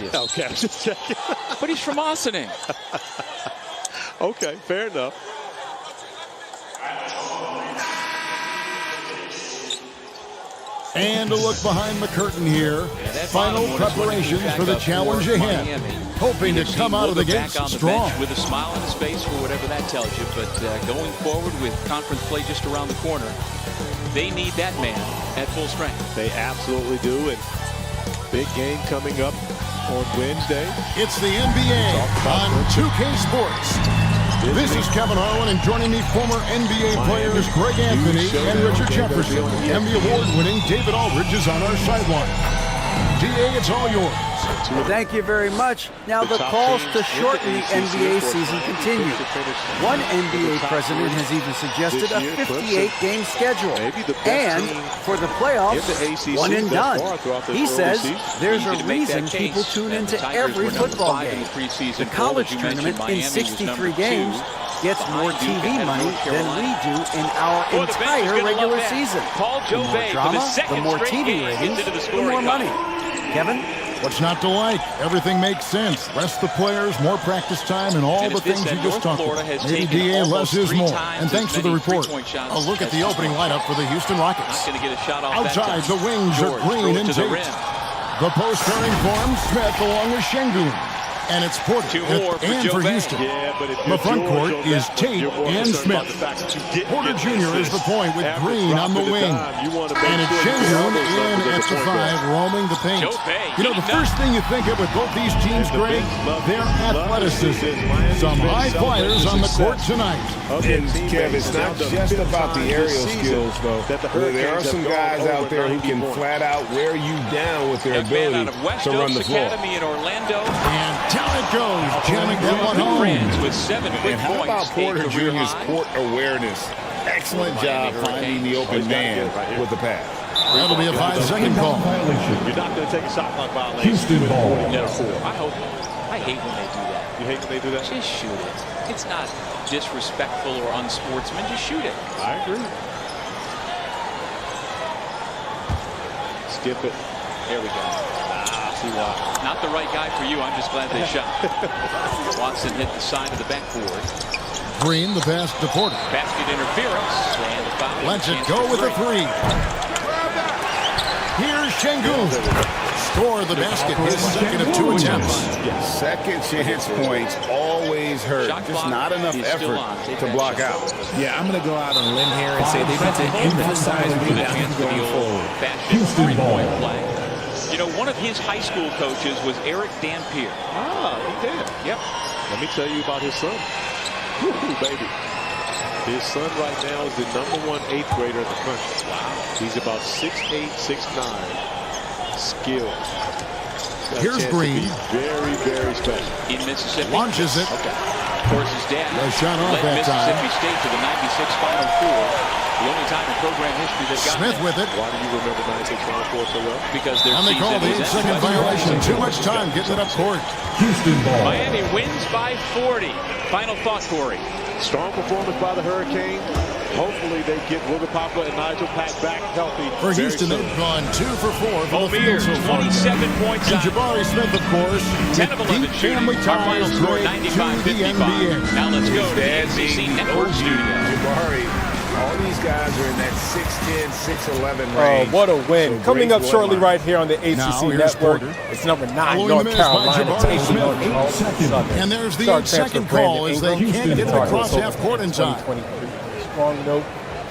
Okay, I'm just checking. But he's from Ossining. Okay, fair enough. And a look behind the curtain here. Final preparations for the challenge ahead. Hoping to come out of the gates strong. With a smile on his face for whatever that tells you. But going forward with conference play just around the corner, they need that man at full strength. They absolutely do. And big game coming up on Wednesday. It's the NBA on 2K Sports. This is Kevin Harlan, and joining me, former NBA players Greg Anthony and Richard Jefferson. And the award-winning David Aldridge is on our sideline. DA, it's all yours. Thank you very much. Now the calls to shorten the NBA season continue. One NBA president has even suggested a 58-game schedule. And for the playoffs, one and done. He says there's a reason people tune into every football game. The college tournament in 63 games gets more TV money than we do in our entire regular season. The more drama, the more TV ratings, the more money. Kevin? What's not to like? Everything makes sense. Rest the players, more practice time, and all the things you just talked about. Maybe DA, less is more. And thanks for the report. A look at the opening lineup for the Houston Rockets. Outside, the wings are Green and Tate. The post carrying for him, Smith along with Şengün. And it's Porter and for Houston. The front court is Tate and Smith. Porter Jr. is the point with Green on the wing. And it's Şengün in at the 5, roaming the paint. You know, the first thing you think of with both these teams, Greg, their athleticism. Some high flyers on the court tonight. And, Kev, it's not just about the aerial skills, though. There are some guys out there who can flat out wear you down with their ability to run the floor. And down it goes, jamming that one home. And how about Porter Jr.'s court awareness? Excellent job finding the open man with the pass. That'll be a 5-second call. You're not going to take a shot clock violation. Houston ball. I hate when they do that. You hate when they do that? Just shoot it. It's not disrespectful or unsportsman. Just shoot it. I agree. Skip it. There we go. Not the right guy for you. I'm just glad they shot. Watson hit the side of the backboard. Green, the pass to Porter. Basket interference. And the foul. Lets it go with a 3. Here's Şengün. Score the basket. His second of 2 attempts. Second chance points always hurt. Just not enough effort to block out. Yeah, I'm going to go out on a limb here and say they've got to emphasize rebounding going forward. Houston point play. You know, one of his high school coaches was Eric Dampier. Ah, he did. Yep. Let me tell you about his son. Woo-hoo, baby. His son right now is the #1 8th grader in the country. Wow. He's about 6'8", 6'9". Skilled. Here's Green. Very, very special. In Mississippi. Launches it. Okay. Of course, his dad led Mississippi State to the '96 Final Four. The only time in program history they've gotten Smith with it. Why do you remember '96 Final Four so well? Because their and they call the 8-second violation. Too much time getting it up court. Houston ball. Miami wins by 40. Final thought, Corey. Strong performance by the Hurricane. Hopefully they get Wiggle Papa and Nigel Pack back healthy. For Houston, they've gone 2 for 4 from the field so far. 27 points. And Jabari Smith, of course, 10 of 11 shooting. family ties score to the NBA. Now let's go to the NCC Network studio. Jabari, all these guys are in that 6'10", 6'11" range. Oh, what a win. So coming up great shortly bloodline. right here on the ACC Network. It's number 9, North Carolina taking on Charles Southern. And there's the 8-second call as they can't get it across half court in time. Strong note,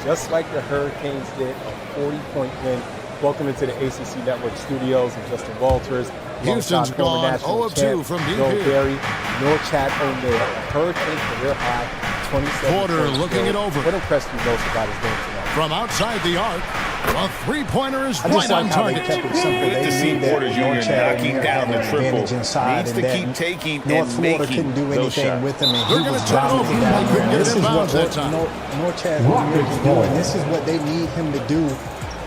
just like the Hurricanes did, a 40-point win. Welcome into the ACC Network studios. I'm Justin Walters. Houston's gone 0-2 from deep here. Barry, Norchad O'Neal, Hurricane career high, 27. Porter looking it over. What impressed you most about his game tonight? From outside the arc, a 3-pointer is right on target. Good to see Porter Jr. knocking down the triple. Needs to keep taking and making those shots. with him. And They're going to turn over. They couldn't get it in bounds that time. Norchad can do, and this is what they need him to do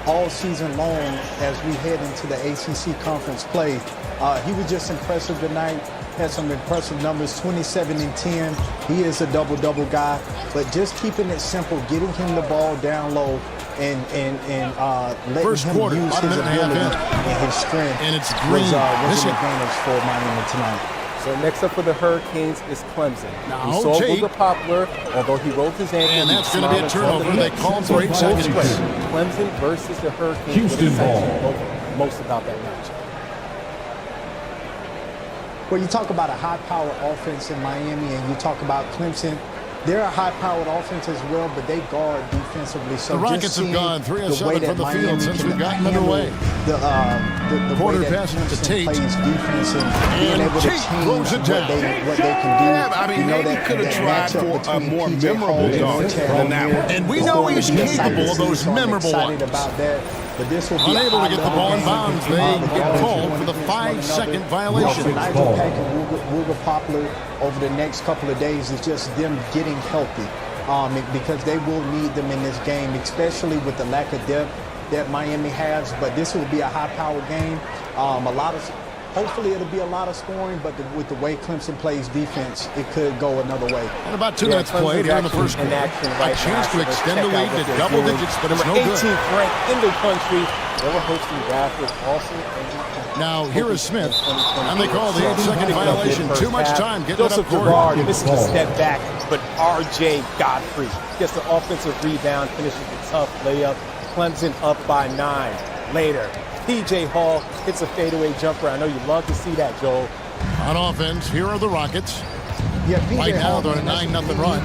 all season long as we head into the ACC conference play. He was just impressive tonight. Had some impressive numbers, 27 and 10. He is a double-double guy, but just keeping it simple, getting him the ball down low, and letting First him quarter, use his ability and his strength and it's green. was an advantage for Miami tonight. So next up for the Hurricanes is Clemson. Now, We saw Booger Poplar, although he rolled his ankle. And that's going to be a turnover. They called for 8 seconds. Clemson versus the Hurricanes. Houston ball. Most about that match. Well, you talk about a high-powered offense in Miami, and you talk about Clemson. They're a high-powered offense as well, but they guard defensively. So the Rockets have gone 3 of 7 from the field since we've gotten underway. The Porter way that passes to Clemson Tate. plays defense and being able to change what they can do. Yeah, I mean, maybe could have tried for a more memorable dunk than that one. And we know he's capable of those memorable ones. About that. But this will be unable to get the ball in bounds. They get called for the 5-second violation. Nigel Pack and Booger Poplar over the next couple of days is just them getting healthy because they will need them in this game, especially with the lack of depth that Miami has. But this will be a high-powered game. Hopefully it'll be a lot of scoring, but with the way Clemson plays defense, it could go another way. And about 2 minutes played here in the first quarter. A chance to extend the lead to double digits, but it's no good. 18th ranked in the country. They were hosting Radford also. Now here is Smith, and they call the 8-second violation. Too much time getting it up court. Gerard misses a step back, but R.J. Godfrey gets the offensive rebound, finishes the tough layup. Clemson up by 9. Later, P.J. Hall hits a fadeaway jumper. I know you love to see that, Joel. On offense, here are the Rockets. Yeah, right now, they're on a 9-0 run.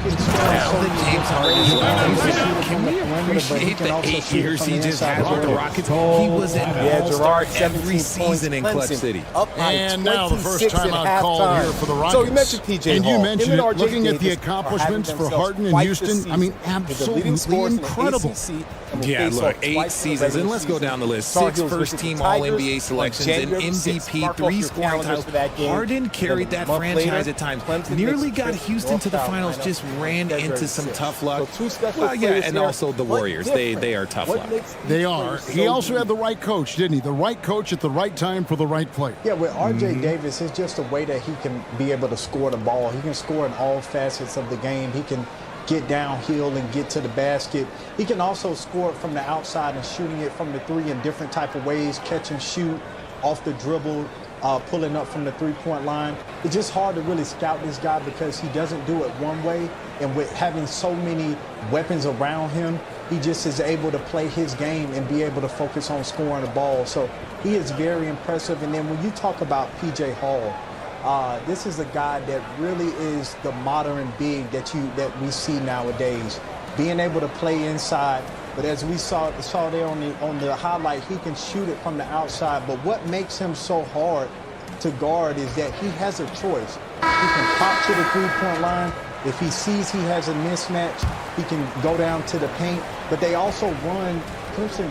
Can we appreciate the 8 years he just had with the Rockets? He was an all-star every season in Clutch City. And now the first timeout called here for the Rockets. So you mentioned P.J. And Hall. you mentioned it, looking at the accomplishments for Harden and Houston. I mean, absolutely incredible. Yeah, look, 8 seasons, and let's go down the list. 6 first-team All-NBA selections, an MVP, 3 scoring titles. Harden carried that franchise at times. Nearly got Houston to the finals, just ran into some tough luck. Well, yeah, and also the Warriors. They are tough luck. They are. He also had the right coach, didn't he? The right coach at the right time for the right player. Yeah, with R.J. Davis, it's just a way that he can be able to score the ball. He can score in all facets of the game. He can get downhill and get to the basket. He can also score it from the outside and shooting it from the 3 in different type of ways, catch and shoot, off the dribble, pulling up from the 3-point line. It's just hard to really scout this guy because he doesn't do it one way. And with having so many weapons around him, he just is able to play his game and be able to focus on scoring the ball. So he is very impressive. And then when you talk about P.J. Hall, this is a guy that really is the modern big that we see nowadays. Being able to play inside, but as we saw there on the highlight, he can shoot it from the outside. But what makes him so hard to guard is that he has a choice. He can pop to the 3-point line. If he sees he has a mismatch, he can go down to the paint. But they also Clemson